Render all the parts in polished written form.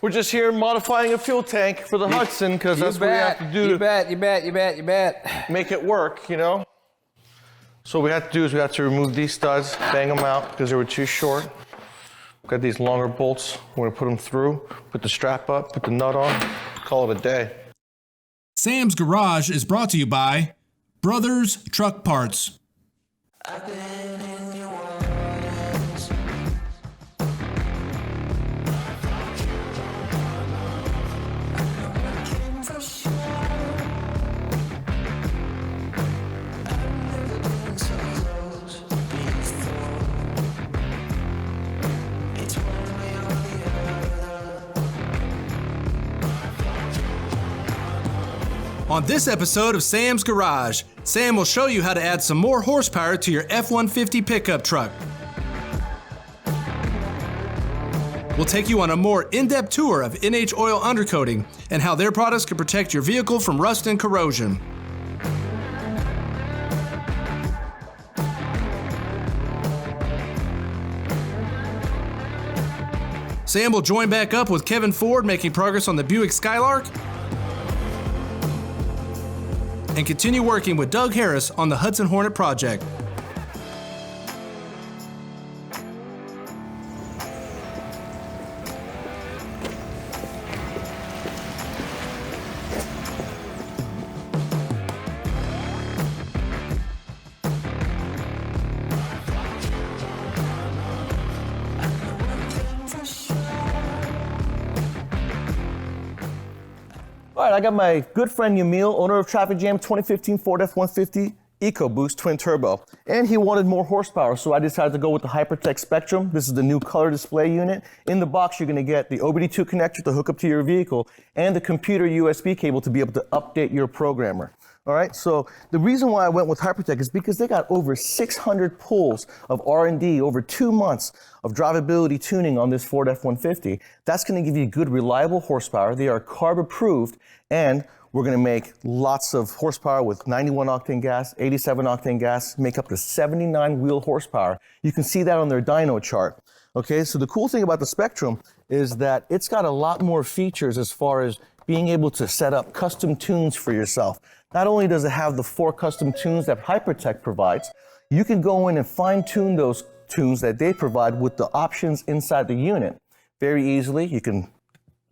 We're just here modifying a fuel tank for the Hudson because that's what we have to do You bet. make it work, you know? So what we have to do is we have to remove these studs, bang them out because they were too short. We've got these longer bolts. We're gonna put them through, put the strap up, put the nut on, call it a day. Sam's Garage is brought to you by Brothers Truck Parts. I've been in New Orleans. Looking for sure. I've never been so close before. It's one way or the other. On this episode of Sam's Garage, Sam will show you how to add some more horsepower to your F-150 pickup truck. We'll take you on a more in-depth tour of NH Oil Undercoating and how their products can protect your vehicle from rust and corrosion. Sam will join back up with Kevin Ford making progress on the Buick Skylark and continue working with Doug Harris on the Hudson Hornet project. All right, I got my good friend Yamil, owner of Traffic Jam 2015 Ford F-150 EcoBoost Twin Turbo. And he wanted more horsepower, so I decided to go with the Hypertech Spectrum. This is the new color display unit. In the box, you're gonna get the OBD2 connector to hook up to your vehicle and the computer USB cable to be able to update your programmer. All right, so the reason why I went with Hypertech is because they got over 600 pulls of R&D over 2 months of drivability tuning on this Ford F-150. That's gonna give you good, reliable horsepower. They are carb approved, and we're gonna make lots of horsepower with 91 octane gas, 87 octane gas, make up to 79 wheel horsepower. You can see that on their dyno chart. Okay, so the cool thing about the Spectrum is that it's got a lot more features as far as being able to set up custom tunes for yourself. Not only does it have the 4 custom tunes that Hypertech provides, you can go in and fine tune those tunes that they provide with the options inside the unit. Very easily, you can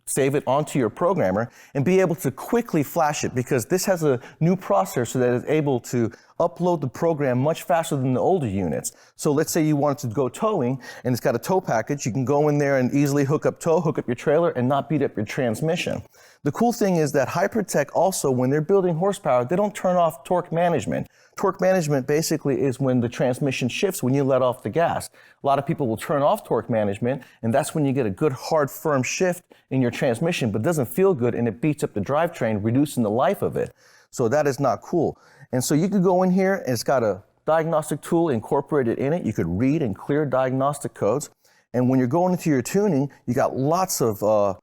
save it onto your programmer and be able to quickly flash it because this has a new processor that is able to upload the program much faster than the older units. So let's say you wanted to go towing and it's got a tow package, you can go in there and easily hook up your trailer and not beat up your transmission. The cool thing is that Hypertech also, when they're building horsepower, they don't turn off torque management. Torque management basically is when the transmission shifts when you let off the gas. A lot of people will turn off torque management, and that's when you get a good, hard, firm shift in your transmission, but it doesn't feel good and it beats up the drivetrain, reducing the life of it. So that is not cool. And so you could go in here and it's got a diagnostic tool incorporated in it. You could read and clear diagnostic codes. And when you're going into your tuning, you got lots of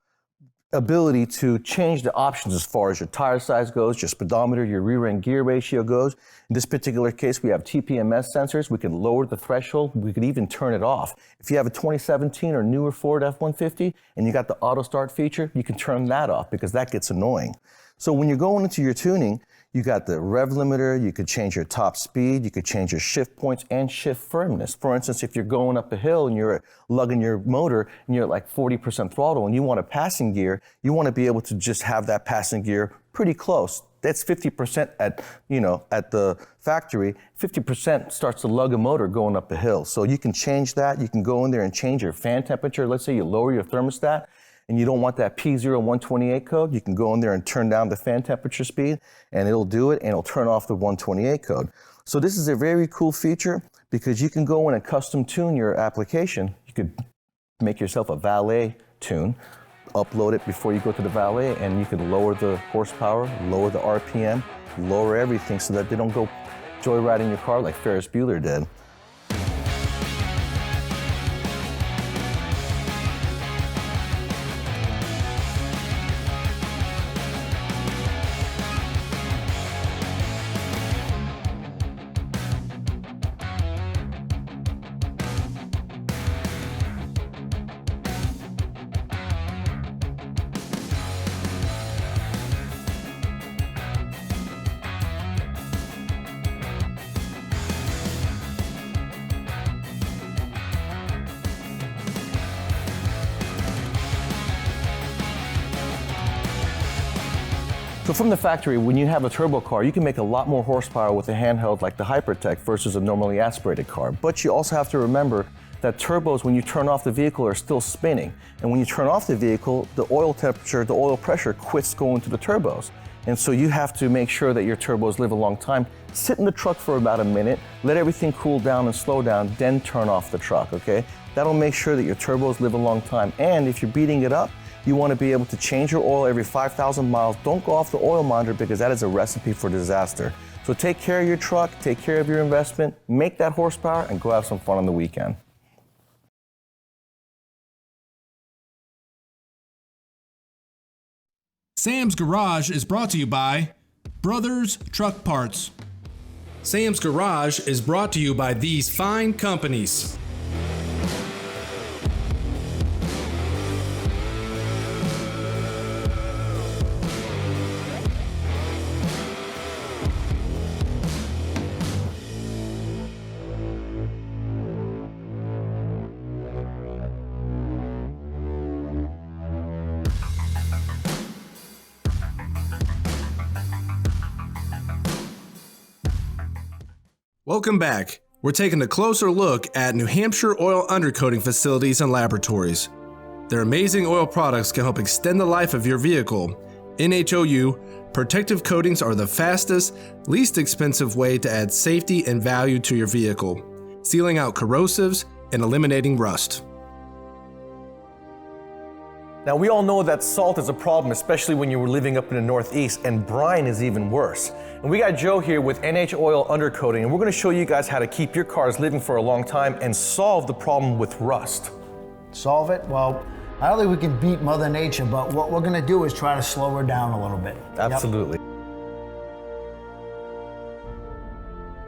ability to change the options as far as your tire size goes, your speedometer, your rear end gear ratio goes. In this particular case, we have TPMS sensors. We can lower the threshold. We could even turn it off. If you have a 2017 or newer Ford F-150 and you got the auto start feature, you can turn that off because that gets annoying. So when you're going into your tuning, you got the rev limiter, you could change your top speed, you could change your shift points and shift firmness. For instance, if you're going up a hill and you're lugging your motor and you're at like 40% throttle and you want a passing gear, you want to be able to just have that passing gear pretty close. That's 50% at the factory. 50% starts to lug a motor going up the hill. So you can change that. You can go in there and change your fan temperature. Let's say you lower your thermostat and you don't want that P0128 code, you can go in there and turn down the fan temperature speed and it'll do it and it'll turn off the 128 code. So this is a very cool feature because you can go in and custom tune your application. You could make yourself a valet tune, upload it before you go to the valet, and you can lower the horsepower, lower the RPM, lower everything so that they don't go joyriding your car like Ferris Bueller did. So from the factory, when you have a turbo car, you can make a lot more horsepower with a handheld like the Hypertech versus a normally aspirated car. But you also have to remember that turbos, when you turn off the vehicle, are still spinning. And when you turn off the vehicle, the oil temperature, the oil pressure quits going to the turbos. And so you have to make sure that your turbos live a long time. Sit in the truck for about a minute, let everything cool down and slow down, then turn off the truck, okay? That'll make sure that your turbos live a long time. And if you're beating it up, you want to be able to change your oil every 5,000 miles. Don't go off the oil monitor because that is a recipe for disaster. So take care of your truck, take care of your investment, make that horsepower, and go have some fun on the weekend. Sam's Garage is brought to you by Brothers Truck Parts. Sam's Garage is brought to you by these fine companies. Welcome back. We're taking a closer look at New Hampshire oil undercoating facilities and laboratories. Their amazing oil products can help extend the life of your vehicle. NHOU protective coatings are the fastest, least expensive way to add safety and value to your vehicle, sealing out corrosives and eliminating rust. Now, we all know that salt is a problem, especially when you were living up in the Northeast, and brine is even worse. And we got Joe here with NH Oil Undercoating, and we're going to show you guys how to keep your cars living for a long time and solve the problem with rust. Solve it? Well, I don't think we can beat Mother Nature, but what we're going to do is try to slow her down a little bit. Absolutely.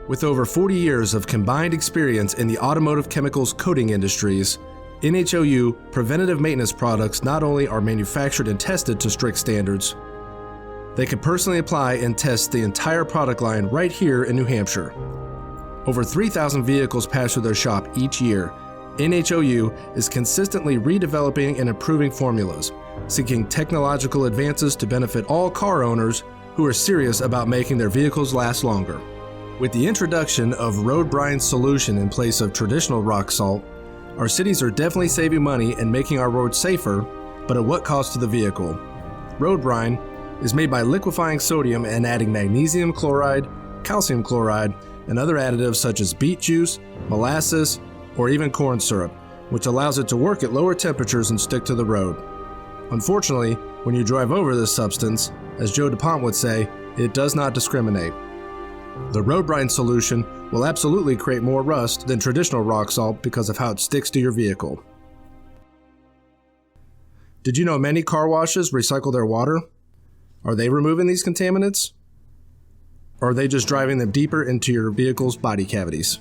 With over 40 years of combined experience in the automotive chemicals coating industries, NHOU preventative maintenance products not only are manufactured and tested to strict standards, they can personally apply and test the entire product line right here in New Hampshire. Over 3,000 vehicles pass through their shop each year. NHOU is consistently redeveloping and improving formulas, seeking technological advances to benefit all car owners who are serious about making their vehicles last longer. With the introduction of road brine solution in place of traditional rock salt, our cities are definitely saving money and making our roads safer, but at what cost to the vehicle? Road brine is made by liquefying sodium and adding magnesium chloride, calcium chloride, and other additives such as beet juice, molasses, or even corn syrup, which allows it to work at lower temperatures and stick to the road. Unfortunately, when you drive over this substance, as Joe DuPont would say, it does not discriminate. The road brine solution will absolutely create more rust than traditional rock salt because of how it sticks to your vehicle. Did you know many car washes recycle their water? Are they removing these contaminants? Or are they just driving them deeper into your vehicle's body cavities?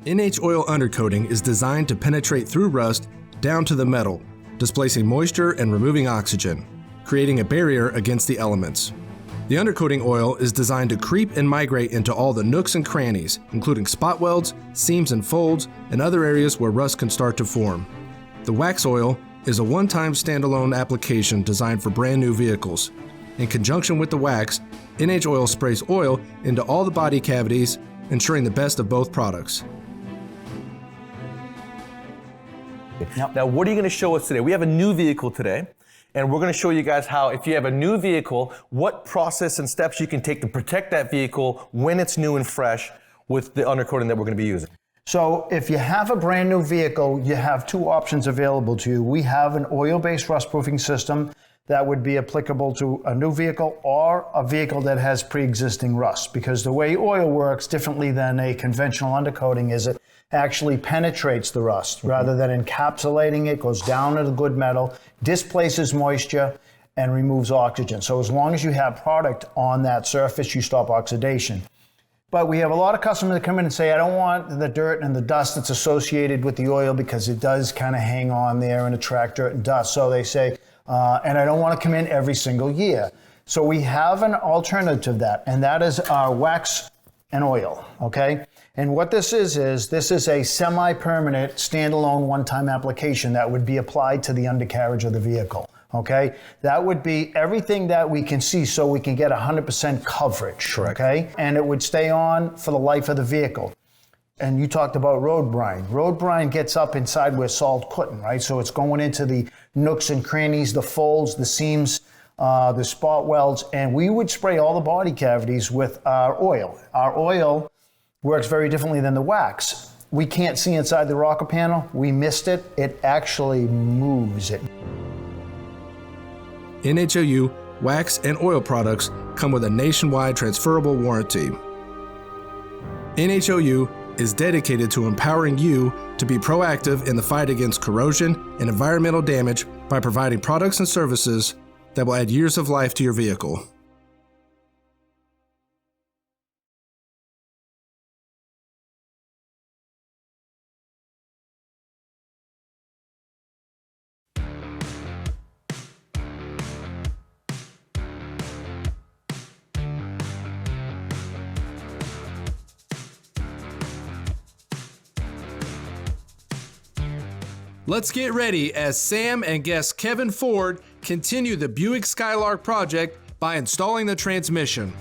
NH Oil Undercoating is designed to penetrate through rust down to the metal, displacing moisture and removing oxygen, creating a barrier against the elements. The undercoating oil is designed to creep and migrate into all the nooks and crannies, including spot welds, seams and folds, and other areas where rust can start to form. The wax oil is a one-time standalone application designed for brand new vehicles. In conjunction with the wax, NH Oil sprays oil into all the body cavities, ensuring the best of both products. Now, what are you going to show us today? We have a new vehicle today, and we're going to show you guys how, if you have a new vehicle, what process and steps you can take to protect that vehicle when it's new and fresh with the undercoating that we're going to be using. So if you have a brand new vehicle, you have two options available to you. We have an oil-based rust-proofing system that would be applicable to a new vehicle or a vehicle that has pre-existing rust, because the way oil works differently than a conventional undercoating is it actually penetrates the rust rather than encapsulating it, goes down to the good metal, displaces moisture, and removes oxygen. So as long as you have product on that surface, you stop oxidation. But we have a lot of customers that come in and say, I don't want the dirt and the dust that's associated with the oil because it does kind of hang on there and attract dirt and dust. So they say, and I don't want to come in every single year. So we have an alternative to that, and that is our wax and oil, okay? And what this is a semi-permanent, standalone, one-time application that would be applied to the undercarriage of the vehicle, Okay, that would be everything that we can see so we can get 100% coverage. Correct. Okay, and it would stay on for the life of the vehicle. And you talked about road brine. Road brine gets up inside where salt couldn't, right? So it's going into the nooks and crannies, the folds, the seams, the spot welds, and we would spray all the body cavities with our oil. Our oil works very differently than the wax. We can't see inside the rocker panel. We missed it. It actually moves it. NHOU wax and oil products come with a nationwide transferable warranty. NHOU is dedicated to empowering you to be proactive in the fight against corrosion and environmental damage by providing products and services that will add years of life to your vehicle. Let's get ready as Sam and guest Kevin Ford continue the Buick Skylark project by installing the transmission.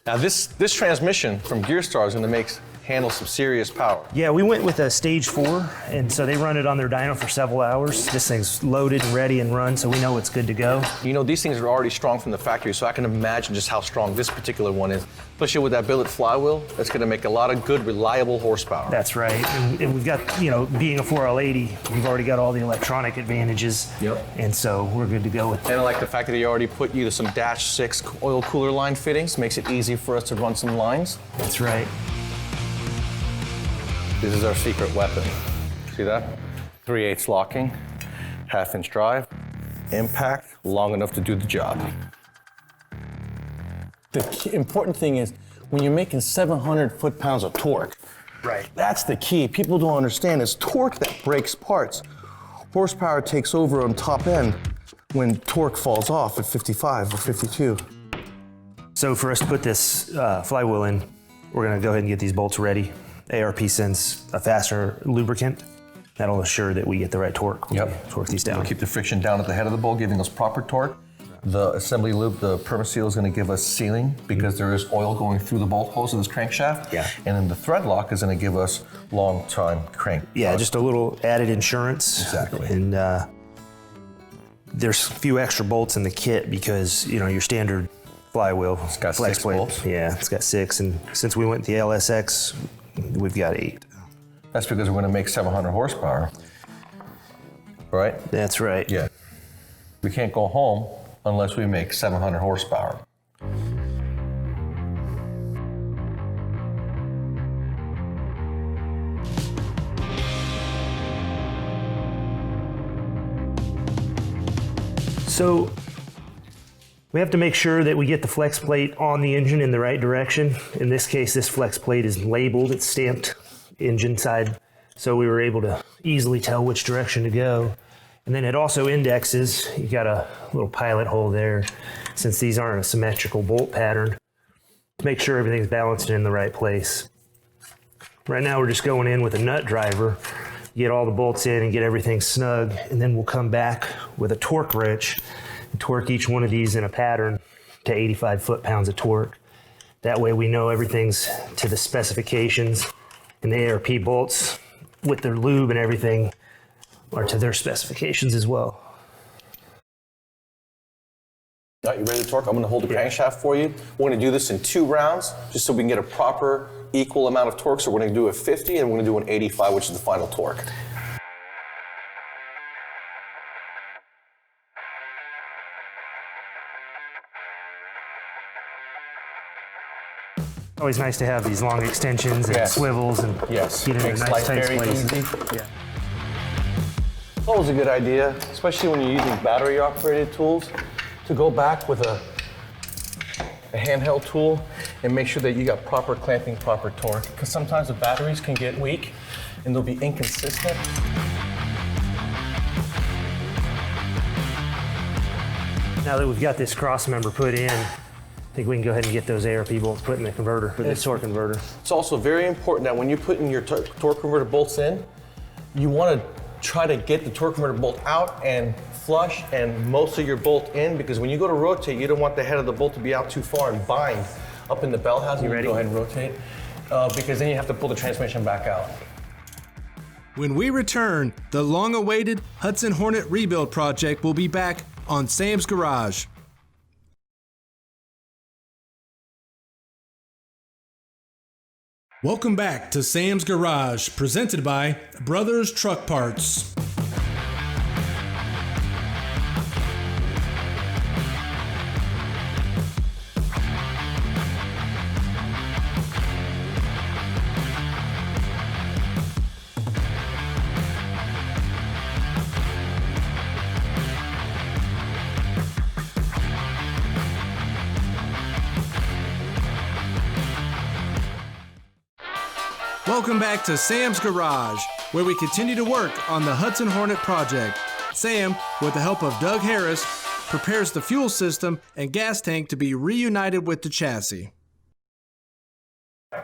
Now this transmission from Gearstar is going to handle some serious power. Yeah, we went with a stage 4, and so they run it on their dyno for several hours. This thing's loaded and ready and run, so we know it's good to go. You know, these things are already strong from the factory, so I can imagine just how strong this particular one is. Especially with that billet flywheel, that's going to make a lot of good, reliable horsepower. That's right, and we've got, being a 4L80, we've already got all the electronic advantages. Yep. And so we're good to go with And I like the fact that they already put you to some Dash 6 oil cooler line fittings. Makes it easy for us to run some lines. That's right. This is our secret weapon. See that? 3/8 locking, 1/2-inch drive, impact, long enough to do the job. The important thing is when you're making 700 foot-pounds of torque, Right. That's the key. People don't understand it's torque that breaks parts. Horsepower takes over on top end when torque falls off at 55 or 52. So for us to put this flywheel in, we're gonna go ahead and get these bolts ready. ARP sends a faster lubricant. That'll assure that we get the right torque. when we torque these down. We'll keep the friction down at the head of the bowl, giving us proper torque. The assembly lube, the Permaseal, is going to give us sealing because there is oil going through the bolt holes of this crankshaft. Yeah. And then the thread lock is going to give us long time crank. Yeah, just a little added insurance. Exactly. And there's a few extra bolts in the kit because, your standard flywheel. It's got flex 6 plate. bolts. Yeah, it's got 6. And since we went the LSX, we've got 8. That's because we're going to make 700 horsepower. Right? That's right. Yeah. We can't go home unless we make 700 horsepower. So we have to make sure that we get the flex plate on the engine in the right direction. In this case, this flex plate is labeled, it's stamped engine side, so we were able to easily tell which direction to go. And then it also indexes, you got a little pilot hole there, since these aren't a symmetrical bolt pattern, to make sure everything's balanced in the right place. Right now we're just going in with a nut driver, get all the bolts in and get everything snug, and then we'll come back with a torque wrench and torque each one of these in a pattern to 85 foot-pounds of torque. That way we know everything's to the specifications, and the ARP bolts with their lube and everything are to their specifications as well. All right, you ready to torque? I'm going to hold the crankshaft for you. We're going to do this in 2 rounds, just so we can get a proper equal amount of torque. So we're going to do a 50 and we're going to do an 85, which is the final torque. Always nice to have these long extensions and Yes. swivels and Yes, get in a makes nice life tight very place. easy. Yeah. It's always a good idea, especially when you're using battery-operated tools, to go back with a handheld tool and make sure that you got proper clamping, proper torque. Because sometimes the batteries can get weak and they'll be inconsistent. Now that we've got this cross member put in, I think we can go ahead and get those ARP bolts put in the converter, for the torque converter. It's also very important that when you're putting your torque converter bolts in, you want to try to get the torque converter bolt out and flush and most of your bolt in, because when you go to rotate, you don't want the head of the bolt to be out too far and bind up in the bell housing. You ready? Go ahead and rotate, because then you have to pull the transmission back out. When we return, the long-awaited Hudson Hornet rebuild project will be back on Sam's Garage. Welcome back to Sam's Garage, presented by Brothers Truck Parts. Welcome back to Sam's Garage, where we continue to work on the Hudson Hornet project. Sam, with the help of Doug Harris, prepares the fuel system and gas tank to be reunited with the chassis.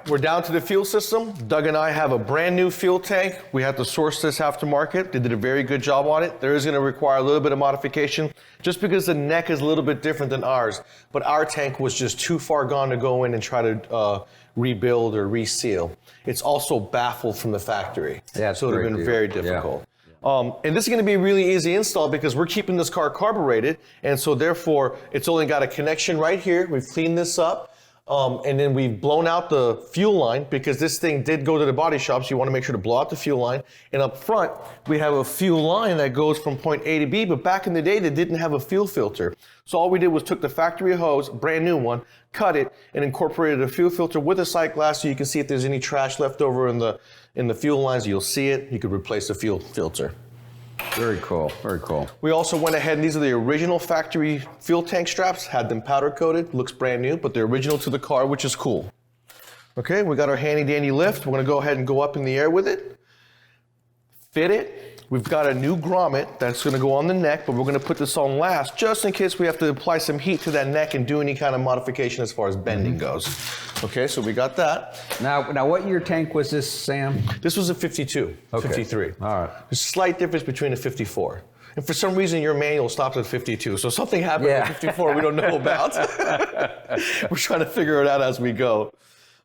We're down to the fuel system. Doug and I have a brand new fuel tank. We had to source this aftermarket. They did a very good job on it. There is going to require a little bit of modification just because the neck is a little bit different than ours. But our tank was just too far gone to go in and try to rebuild or reseal. It's also baffled from the factory. Yeah, so it would have been very difficult. Yeah. And this is going to be a really easy install because we're keeping this car carbureted. And so therefore, it's only got a connection right here. We've cleaned this up. And then we've blown out the fuel line because this thing did go to the body shop, so you want to make sure to blow out the fuel line. And up front, we have a fuel line that goes from point A to B, but back in the day, they didn't have a fuel filter. So all we did was took the factory hose, brand new one, cut it, and incorporated a fuel filter with a sight glass so you can see if there's any trash left over in the fuel lines. You'll see it. You could replace the fuel filter. Very cool, very cool. We also went ahead, and these are the original factory fuel tank straps, had them powder coated, looks brand new, but they're original to the car, which is cool. Okay, we got our handy dandy lift. We're gonna go ahead and go up in the air with it, fit it. We've got a new grommet that's gonna go on the neck, but we're gonna put this on last just in case we have to apply some heat to that neck and do any kind of modification as far as bending goes. Okay, so we got that. Now, what year tank was this, Sam? This was a 52, Okay. 53. All right. There's a slight difference between a 54. And for some reason, your manual stops at 52. So something happened Yeah. at 54 we don't know about. We're trying to figure it out as we go.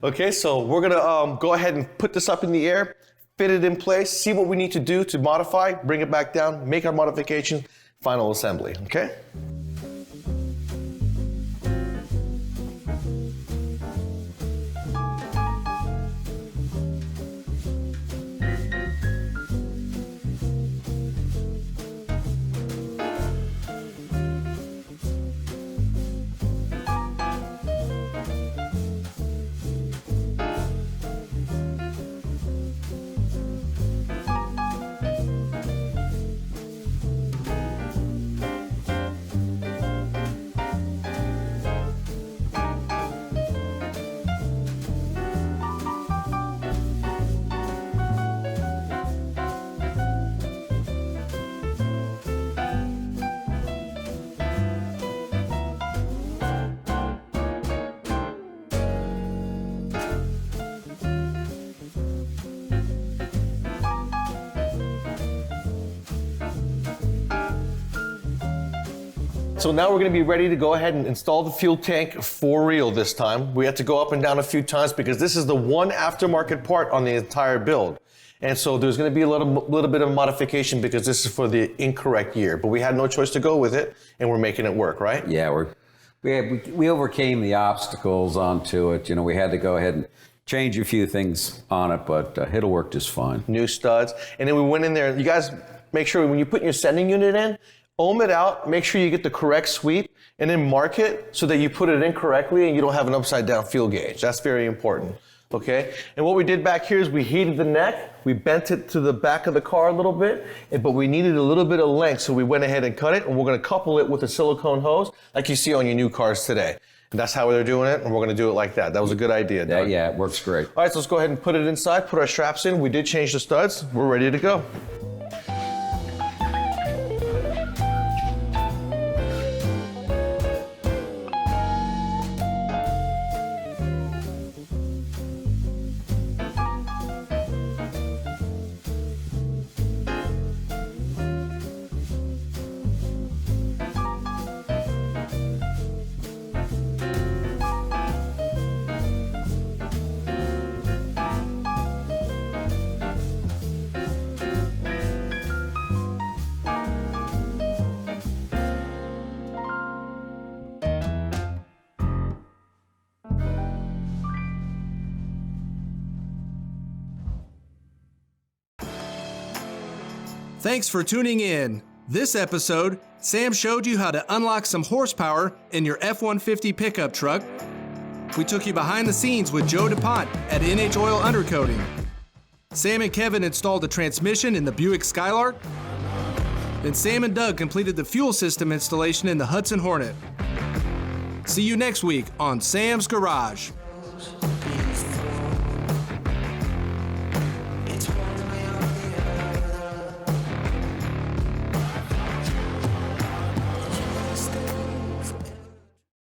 Okay, so we're gonna go ahead and put this up in the air, fit it in place, see what we need to do to modify, bring it back down, make our modification, final assembly, okay? So now we're gonna be ready to go ahead and install the fuel tank for real this time. We had to go up and down a few times because this is the one aftermarket part on the entire build. And so there's gonna be a little bit of modification because this is for the incorrect year, but we had no choice to go with it and we're making it work, right? Yeah, we overcame the obstacles onto it. You know, we had to go ahead and change a few things on it, but it'll work just fine. New studs. And then we went in there, you guys make sure when you put your sending unit in, ohm it out, make sure you get the correct sweep, and then mark it so that you put it in correctly and you don't have an upside down fuel gauge. That's very important, okay? And what we did back here is we heated the neck, we bent it to the back of the car a little bit, but we needed a little bit of length, so we went ahead and cut it, and we're gonna couple it with a silicone hose like you see on your new cars today. And that's how they're doing it, and we're gonna do it like that. That was a good idea, Doug. Yeah, it works great. All right, so let's go ahead and put it inside, put our straps in. We did change the studs. We're ready to go. Thanks for tuning in. This episode, Sam showed you how to unlock some horsepower in your F-150 pickup truck. We took you behind the scenes with Joe DuPont at NH Oil Undercoating. Sam and Kevin installed the transmission in the Buick Skylark. Then Sam and Doug completed the fuel system installation in the Hudson Hornet. See you next week on Sam's Garage. Be